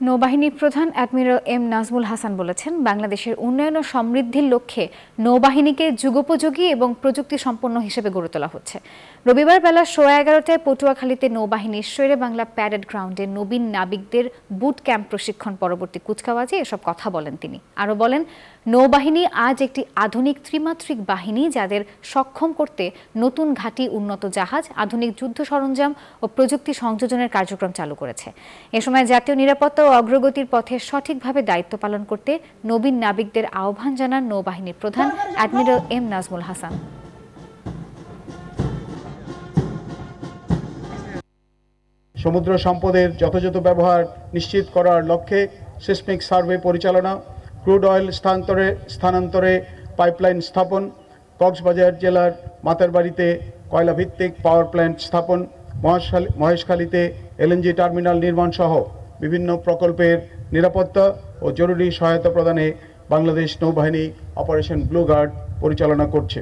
নৌবাহিনী প্রধান admiral M Nazmul Hasan বলেছেন, বাংলাদেশের উন্নয়ন ও সমৃদ্ধির লক্ষ্যে নৌবাহিনীকে যুগোপযোগী এবং প্রযুক্তি সম্পন্ন হিসেবে গড়ে তোলা হচ্ছে। রবিবার বেলা 11:15টায় পটুয়াখালীতে নৌবাহিনীর শেরে বাংলা প্যারেড গ্রাউন্ডে নবীন নাবিকদের বুট ক্যাম্প প্রশিক্ষণ পরবর্তী কুচকাওয়াজে এসব কথা বলেন তিনি। আরও বলেন, নৌবাহিনী আজ একটি আধুনিক ত্রিমাত্রিক বাহিনী, যাদের সক্ষম করতে নতুন ঘাঁটি, উন্নত জাহাজ, আধুনিক যুদ্ধ সরঞ্জাম ও প্রযুক্তি সংযোজনের কার্যক্রম চালু করেছে। এ সময় জাতীয় নিরাপত্তা ও অগ্রগতির পথে সঠিকভাবে দায়িত্ব পালন করতে নবীন নাবিকদের আহ্বান জানান নৌবাহিনীর প্রধান অ্যাডমিরাল এম নাজমুল হাসান। সমুদ্র সম্পদের যথাযথ ব্যবহার নিশ্চিত করার লক্ষ্যে সিসমিক সার্ভে পরিচালনা, ক্রুড অয়েল স্থানান্তরে পাইপলাইন স্থাপন, কক্সবাজার জেলার মাতারবাড়িতে কয়লাভিত্তিক পাওয়ার প্ল্যান্ট স্থাপন, মহেশখালীতে এলএনজি টার্মিনাল নির্মাণ সহ বিভিন্ন প্রকল্পের নিরাপত্তা ও জরুরি সহায়তা প্রদানে বাংলাদেশ নৌবাহিনী অপারেশন ব্লু গার্ড পরিচালনা করছে।